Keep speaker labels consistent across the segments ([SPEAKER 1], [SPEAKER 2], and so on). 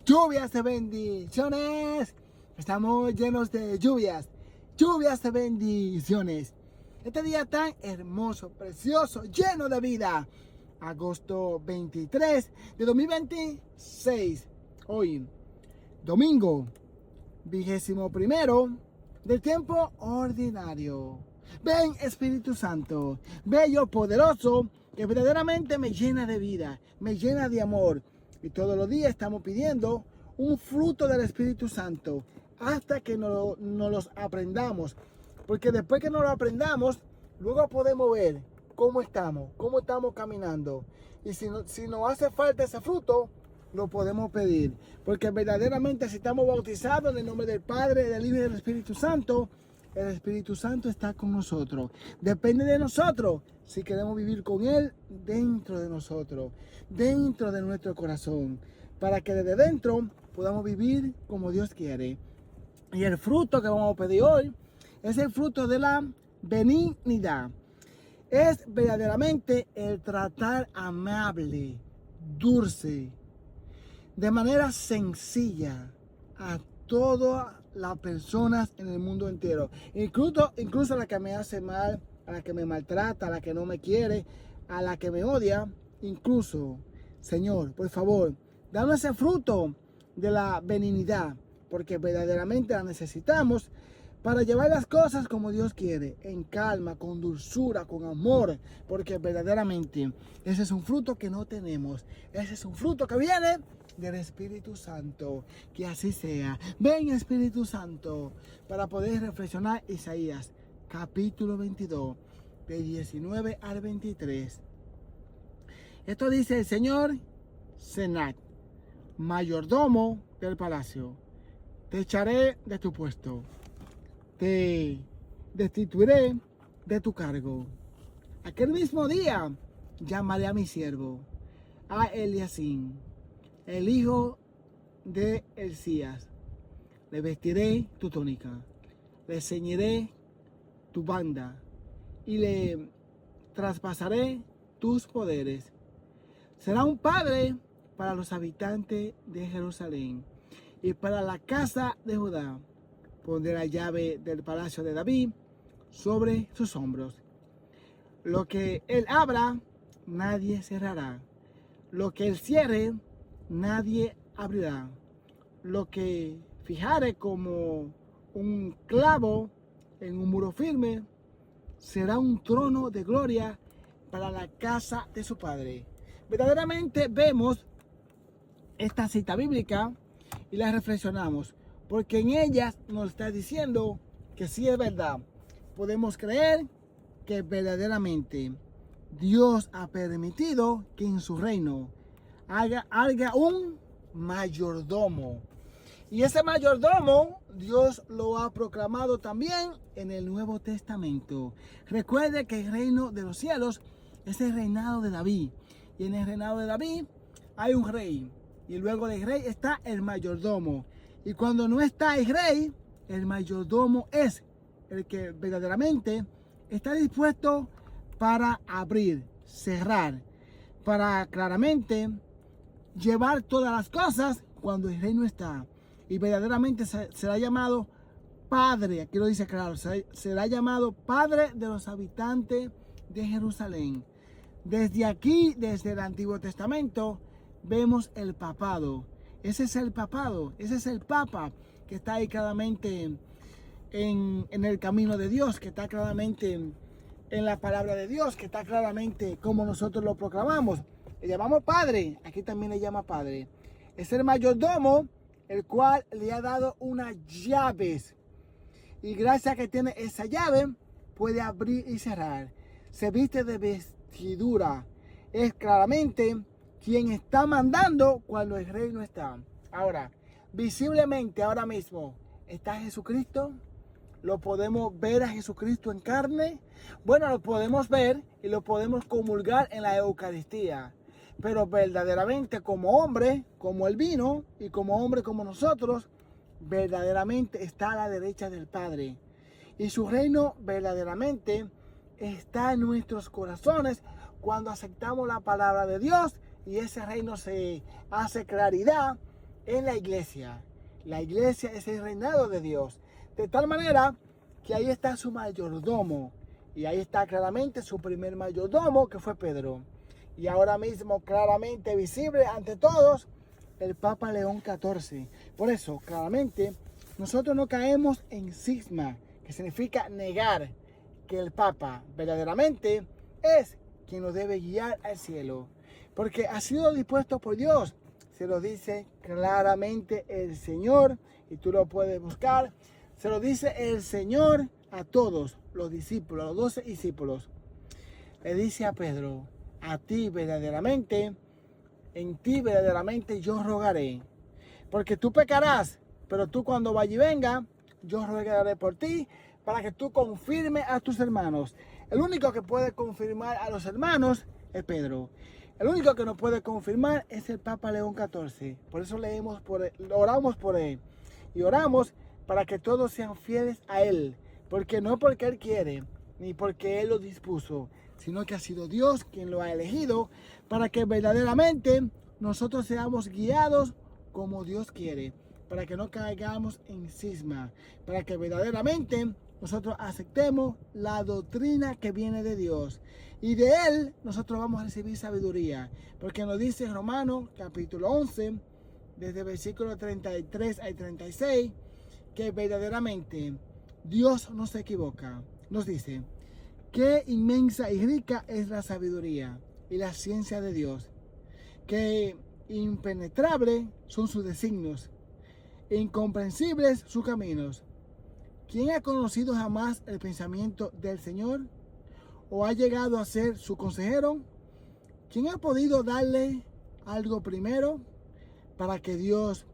[SPEAKER 1] lluvias de bendiciones. Estamos llenos de lluvias de bendiciones. Este día tan hermoso, precioso, lleno de vida. Agosto 23 de 2026. Hoy, domingo, 21 del tiempo ordinario. Ven, Espíritu Santo, bello, poderoso, que verdaderamente me llena de vida, me llena de amor. Y todos los días estamos pidiendo un fruto del Espíritu Santo hasta que no los aprendamos. Porque después que nos lo aprendamos, luego podemos ver cómo estamos caminando. Y si nos hace falta ese fruto, lo podemos pedir. Porque verdaderamente si estamos bautizados en el nombre del Padre, del Hijo y del Espíritu Santo, el Espíritu Santo está con nosotros. Depende de nosotros si queremos vivir con Él dentro de nosotros, dentro de nuestro corazón, para que desde dentro podamos vivir como Dios quiere. Y el fruto que vamos a pedir hoy es el fruto de la benignidad. Es verdaderamente el tratar amable, dulce, de manera sencilla a todas las personas en el mundo entero. Incluso a la que me hace mal, a la que me maltrata, a la que no me quiere, a la que me odia. Incluso, Señor, por favor, danos ese fruto de la benignidad, porque verdaderamente la necesitamos para llevar las cosas como Dios quiere, en calma, con dulzura, con amor, porque verdaderamente ese es un fruto que no tenemos. Ese es un fruto que viene del Espíritu Santo. Que así sea. Ven, Espíritu Santo, para poder reflexionar Isaías, capítulo 22, de 19 al 23. Esto dice el Señor Senat, mayordomo del palacio: te echaré de tu puesto, te destituiré de tu cargo. Aquel mismo día llamaré a mi siervo, a Eliacim, el hijo de Hilcías. Le vestiré tu túnica, le ceñiré tu banda y le traspasaré tus poderes. Será un padre para los habitantes de Jerusalén y para la casa de Judá. Pondré la llave del palacio de David sobre sus hombros. Lo que él abra, nadie cerrará. Lo que él cierre, nadie abrirá. Lo que fijare como un clavo en un muro firme, será un trono de gloria para la casa de su padre. Verdaderamente vemos esta cita bíblica y la reflexionamos, porque en ellas nos está diciendo que sí es verdad. Podemos creer que verdaderamente Dios ha permitido que en su reino haya un mayordomo. Y ese mayordomo Dios lo ha proclamado también en el Nuevo Testamento. Recuerde que el reino de los cielos es el reinado de David. Y en el reinado de David hay un rey. Y luego del rey está el mayordomo. Y cuando no está el rey, el mayordomo es el que verdaderamente está dispuesto para abrir, cerrar, para claramente llevar todas las cosas cuando el rey no está. Y verdaderamente será llamado Padre, aquí lo dice claro, será llamado Padre de los habitantes de Jerusalén. Desde aquí, desde el Antiguo Testamento, vemos el papado. Ese es el papado, ese es el papa que está ahí claramente en el camino de Dios, que está claramente en la palabra de Dios, que está claramente como nosotros lo proclamamos. Le llamamos Padre, aquí también le llama Padre. Es el mayordomo, el cual le ha dado unas llaves. Y gracias a que tiene esa llave, puede abrir y cerrar. Se viste de vestidura. Es claramente quien está mandando cuando el rey no está. Ahora, visiblemente ahora mismo, ¿está Jesucristo? ¿Lo podemos ver a Jesucristo en carne? Bueno, lo podemos ver y lo podemos comulgar en la Eucaristía. Pero verdaderamente como hombre, como Él vino, y como hombre como nosotros, verdaderamente está a la derecha del Padre. Y su reino verdaderamente está en nuestros corazones cuando aceptamos la palabra de Dios. Y ese reino se hace claridad en la iglesia. La iglesia es el reinado de Dios. De tal manera que ahí está su mayordomo. Y ahí está claramente su primer mayordomo, que fue Pedro. Y ahora mismo claramente visible ante todos, el Papa León XIV. Por eso, claramente, nosotros no caemos en cisma, que significa negar que el Papa verdaderamente es quien nos debe guiar al cielo. Porque ha sido dispuesto por Dios. Se lo dice claramente el Señor, y tú lo puedes buscar. Se lo dice el Señor a todos los discípulos, a los 12 discípulos. Le dice a Pedro, a ti verdaderamente, en ti verdaderamente yo rogaré. Porque tú pecarás, pero tú cuando vaya y venga, yo rogaré por ti para que tú confirmes a tus hermanos. El único que puede confirmar a los hermanos es Pedro. El único que nos puede confirmar es el Papa León XIV. Por eso leemos por él, oramos por él. Y oramos para que todos sean fieles a él. Porque no porque él quiere, ni porque él lo dispuso, sino que ha sido Dios quien lo ha elegido para que verdaderamente nosotros seamos guiados como Dios quiere. Para que no caigamos en cisma. Para que verdaderamente nosotros aceptemos la doctrina que viene de Dios. Y de Él nosotros vamos a recibir sabiduría. Porque nos dice Romanos capítulo 11, desde el versículo 33 al 36, que verdaderamente Dios no se equivoca. Nos dice, qué inmensa y rica es la sabiduría y la ciencia de Dios. Qué impenetrables son sus designios, incomprensibles sus caminos. ¿Quién ha conocido jamás el pensamiento del Señor? ¿O ha llegado a ser su consejero? ¿Quién ha podido darle algo primero para que Dios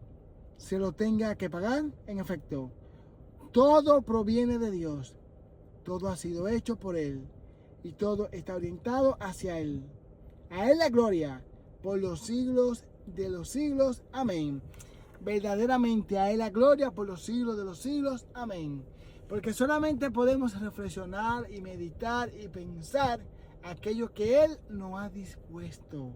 [SPEAKER 1] se lo tenga que pagar? En efecto, todo proviene de Dios. Todo ha sido hecho por Él. Y todo está orientado hacia Él. A Él la gloria por los siglos de los siglos. Amén. Verdaderamente a Él la gloria por los siglos de los siglos. Amén. Porque solamente podemos reflexionar y meditar y pensar aquello que Él nos ha dispuesto.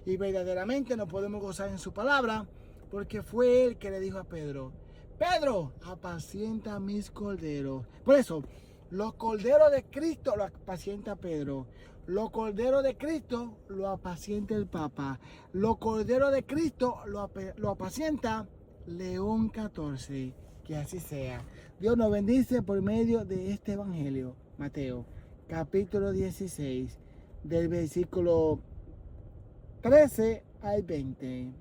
[SPEAKER 1] Y verdaderamente nos podemos gozar en su palabra, porque fue Él que le dijo a Pedro, Pedro, apacienta mis corderos. Por eso, los corderos de Cristo lo apacienta Pedro. Los corderos de Cristo lo apacienta el Papa. Los corderos de Cristo lo apacienta León XIV. Que así sea. Dios nos bendice por medio de este evangelio. Mateo, capítulo 16, del versículo 13 al 20.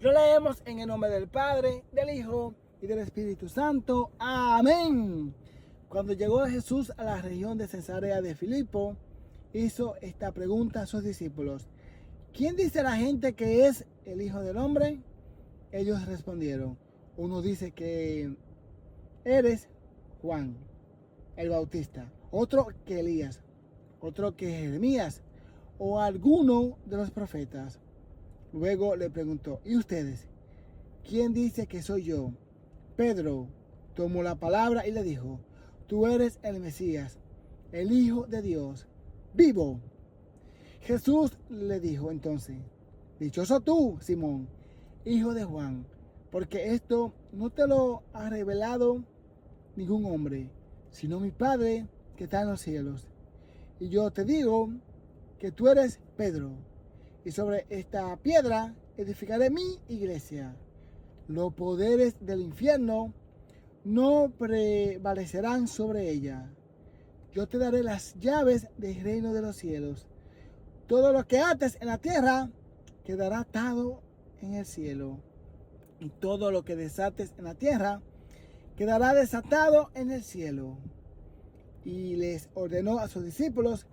[SPEAKER 1] Lo leemos en el nombre del Padre, del Hijo y del Espíritu Santo. Amén. Cuando llegó Jesús a la región de Cesarea de Filipo, hizo esta pregunta a sus discípulos. ¿Quién dice la gente que es el Hijo del Hombre? Ellos respondieron. Uno dice que eres Juan, el Bautista. Otro que Elías. Otro que Jeremías. O alguno de los profetas. Luego le preguntó, ¿y ustedes? ¿Quién dice que soy yo? Pedro tomó la palabra y le dijo, tú eres el Mesías, el Hijo de Dios, vivo. Jesús le dijo entonces, dichoso tú, Simón, hijo de Juan, porque esto no te lo ha revelado ningún hombre, sino mi Padre que está en los cielos. Y yo te digo que tú eres Pedro, y sobre esta piedra edificaré mi iglesia. Los poderes del infierno no prevalecerán sobre ella. Yo te daré las llaves del reino de los cielos. Todo lo que ates en la tierra quedará atado en el cielo. Y todo lo que desates en la tierra quedará desatado en el cielo. Y les ordenó a sus discípulos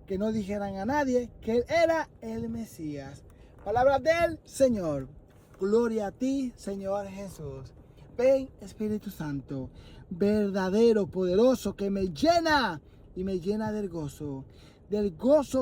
[SPEAKER 1] que no dijeran a nadie que él era el Mesías. Palabra del Señor. Gloria a ti, Señor Jesús. Ven, Espíritu Santo, verdadero, poderoso, que me llena y me llena del gozo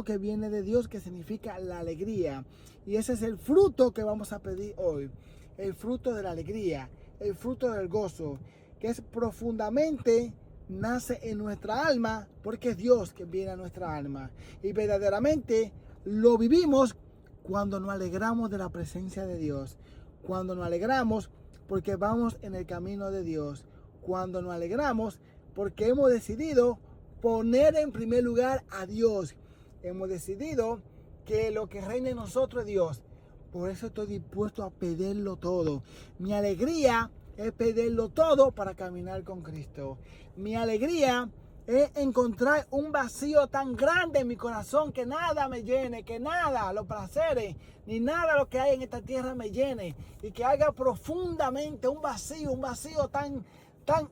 [SPEAKER 1] que viene de Dios, que significa la alegría. Y ese es el fruto que vamos a pedir hoy. El fruto de la alegría, el fruto del gozo, que es profundamente nace en nuestra alma, porque es Dios que viene a nuestra alma. Y verdaderamente lo vivimos cuando nos alegramos de la presencia de Dios. Cuando nos alegramos porque vamos en el camino de Dios. Cuando nos alegramos porque hemos decidido poner en primer lugar a Dios. Hemos decidido que lo que reina en nosotros es Dios. Por eso estoy dispuesto a pedirlo todo. Mi alegría es pedirlo todo para caminar con Cristo. Mi alegría es encontrar un vacío tan grande en mi corazón que nada me llene, que nada, los placeres, ni nada lo que hay en esta tierra me llene. Y que haga profundamente un vacío tan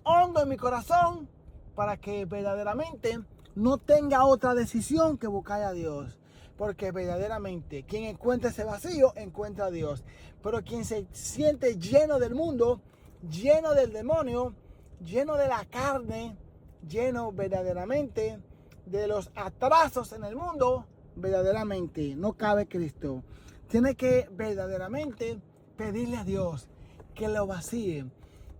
[SPEAKER 1] hondo en mi corazón para que verdaderamente no tenga otra decisión que buscar a Dios. Porque verdaderamente quien encuentra ese vacío, encuentra a Dios. Pero quien se siente lleno del mundo, lleno del demonio, lleno de la carne, lleno verdaderamente de los atrasos en el mundo, verdaderamente no cabe Cristo. Tiene que verdaderamente pedirle a Dios que lo vacíe,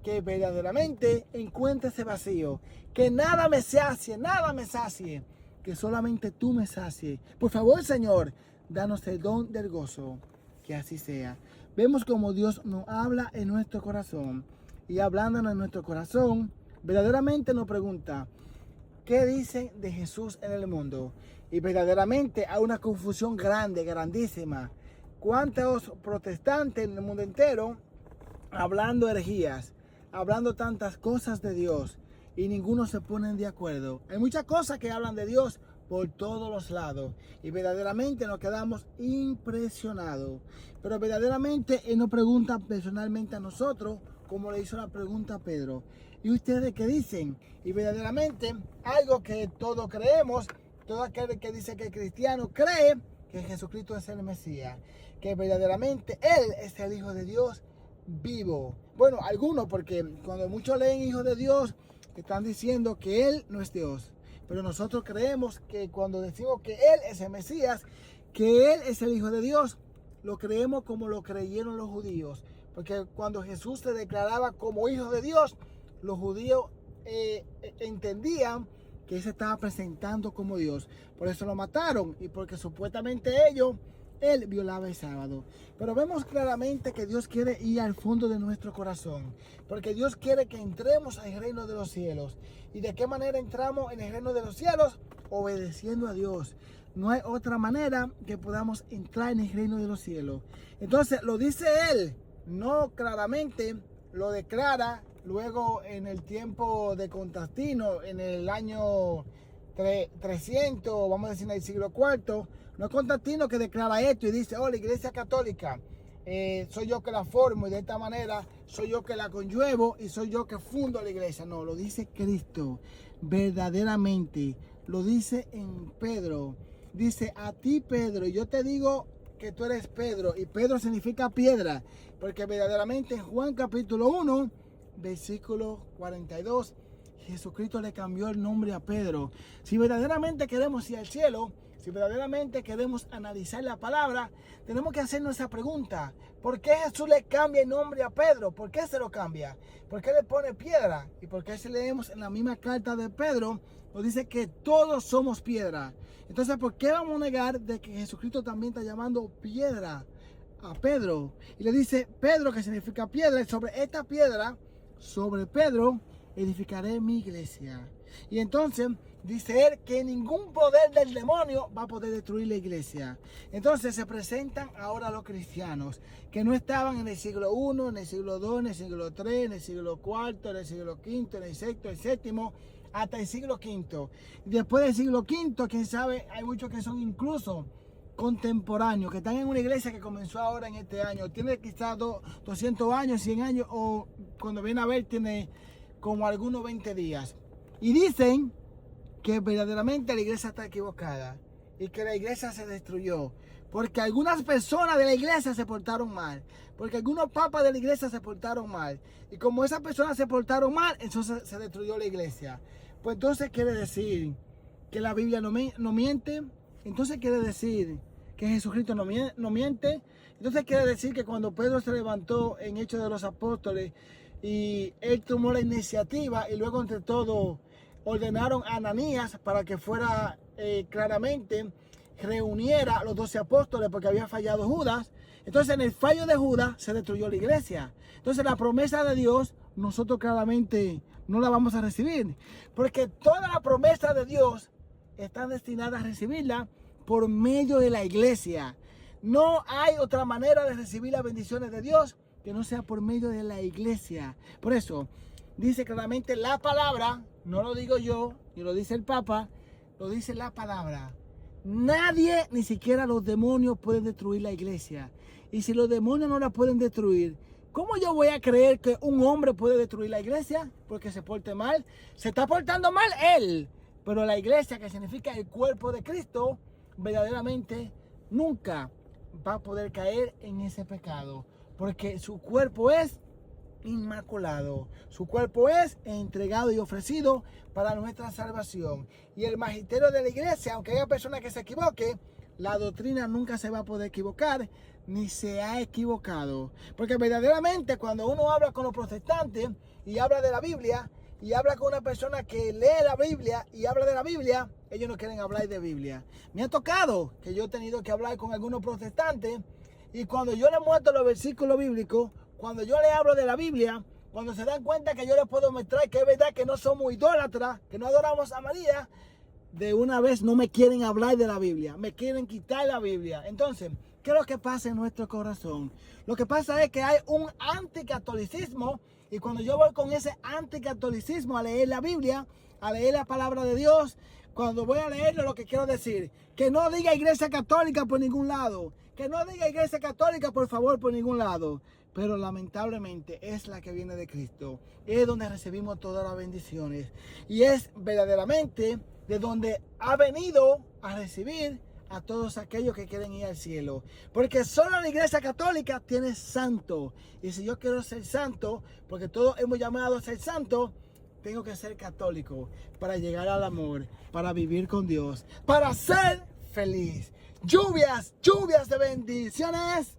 [SPEAKER 1] que verdaderamente encuentre ese vacío, que nada me sacie, que solamente tú me sacies. Por favor, Señor, danos el don del gozo, que así sea. Vemos como Dios nos habla en nuestro corazón, y hablándonos en nuestro corazón, verdaderamente nos pregunta, ¿qué dicen de Jesús en el mundo? Y verdaderamente hay una confusión grande, grandísima. ¿Cuántos protestantes en el mundo entero hablando herejías, hablando tantas cosas de Dios, y ninguno se pone de acuerdo? Hay muchas cosas que hablan de Dios por todos los lados y verdaderamente nos quedamos impresionados. Pero verdaderamente Él nos pregunta personalmente a nosotros, como le hizo la pregunta a Pedro: ¿y ustedes qué dicen? Y verdaderamente algo que todos creemos, todo aquel que dice que es cristiano cree que Jesucristo es el Mesías, que verdaderamente Él es el Hijo de Dios vivo. Bueno, algunos, porque cuando muchos leen Hijo de Dios, están diciendo que Él no es Dios. Pero nosotros creemos que cuando decimos que Él es el Mesías, que Él es el Hijo de Dios, lo creemos como lo creyeron los judíos. Porque cuando Jesús se declaraba como Hijo de Dios, los judíos entendían que Él se estaba presentando como Dios. Por eso lo mataron y porque supuestamente Él violaba el sábado. Pero vemos claramente que Dios quiere ir al fondo de nuestro corazón. Porque Dios quiere que entremos al reino de los cielos. ¿Y de qué manera entramos en el reino de los cielos? Obedeciendo a Dios. No hay otra manera que podamos entrar en el reino de los cielos. Entonces lo dice Él. No claramente lo declara luego en el tiempo de Constantino, en el año 300, vamos a decir en el siglo IV. No es Constantino que declara esto y dice: oh, la iglesia católica, soy yo que la formo y de esta manera soy yo que la conllevo y soy yo que fundo la iglesia. No, lo dice Cristo, verdaderamente. Lo dice en Pedro. Dice: a ti, Pedro, y yo te digo que tú eres Pedro. Y Pedro significa piedra, porque verdaderamente en Juan capítulo 1, versículo 42, Jesucristo le cambió el nombre a Pedro. Si verdaderamente queremos ir al cielo, si verdaderamente queremos analizar la palabra, tenemos que hacernos esa pregunta: ¿por qué Jesús le cambia el nombre a Pedro? ¿Por qué se lo cambia? ¿Por qué le pone piedra? ¿Y por qué si leemos en la misma carta de Pedro, nos dice que todos somos piedra? Entonces, ¿por qué vamos a negar de que Jesucristo también está llamando piedra a Pedro? Y le dice Pedro, que significa piedra, y sobre esta piedra, sobre Pedro, edificaré mi iglesia. Y entonces dice Él que ningún poder del demonio va a poder destruir la iglesia. Entonces se presentan ahora los cristianos que no estaban en el siglo I, en el siglo II, en el siglo III, en el siglo IV, en el siglo V, en el VI, el VII, hasta el siglo V. Después del siglo V, quién sabe, hay muchos que son incluso contemporáneos, que están en una iglesia que comenzó ahora en este año. Tiene quizás 200 años, 100 años, o cuando viene a ver tiene como algunos 20 días. Y dicen que verdaderamente la iglesia está equivocada y que la iglesia se destruyó porque algunas personas de la iglesia se portaron mal, porque algunos papas de la iglesia se portaron mal, y como esas personas se portaron mal, entonces se destruyó la iglesia. Pues entonces quiere decir que la Biblia no miente. Entonces quiere decir que Jesucristo no miente. Entonces quiere decir que cuando Pedro se levantó en Hechos de los Apóstoles y él tomó la iniciativa, y luego entre todos ordenaron a Ananías para que fuera claramente reuniera a los 12 apóstoles porque había fallado Judas. Entonces en el fallo de Judas se destruyó la iglesia. Entonces la promesa de Dios nosotros claramente no la vamos a recibir. Porque toda la promesa de Dios está destinada a recibirla por medio de la iglesia. No hay otra manera de recibir las bendiciones de Dios que no sea por medio de la iglesia. Por eso dice claramente la palabra, no lo digo yo, ni lo dice el Papa, lo dice la palabra. Nadie, ni siquiera los demonios, pueden destruir la iglesia. Y si los demonios no la pueden destruir, ¿cómo yo voy a creer que un hombre puede destruir la iglesia? Porque se porte mal. Se está portando mal él. Pero la iglesia, que significa el cuerpo de Cristo, verdaderamente nunca va a poder caer en ese pecado. Porque su cuerpo es inmaculado. Su cuerpo es entregado y ofrecido para nuestra salvación. Y el magisterio de la iglesia, aunque haya personas que se equivoquen, la doctrina nunca se va a poder equivocar, ni se ha equivocado. Porque verdaderamente cuando uno habla con los protestantes y habla de la Biblia, y habla con una persona que lee la Biblia y habla de la Biblia, ellos no quieren hablar de Biblia. Me ha tocado que yo he tenido que hablar con algunos protestantes, y cuando yo les muestro los versículos bíblicos, cuando yo les hablo de la Biblia, cuando se dan cuenta que yo les puedo mostrar que es verdad que no somos idólatras, que no adoramos a María, de una vez no me quieren hablar de la Biblia, me quieren quitar la Biblia. Entonces, ¿qué es lo que pasa en nuestro corazón? Lo que pasa es que hay un anticatolicismo, y cuando yo voy con ese anticatolicismo a leer la Biblia, a leer la palabra de Dios, cuando voy a leerlo, lo que quiero decir, que no diga iglesia católica por ningún lado, que no diga iglesia católica por favor por ningún lado, pero lamentablemente es la que viene de Cristo, es donde recibimos todas las bendiciones, y es verdaderamente de donde ha venido a recibir a todos aquellos que quieren ir al cielo. Porque solo la iglesia católica tiene santo. Y si yo quiero ser santo, porque todos hemos llamado a ser santo, tengo que ser católico para llegar al amor, para vivir con Dios, para ser feliz. Lluvias, lluvias de bendiciones.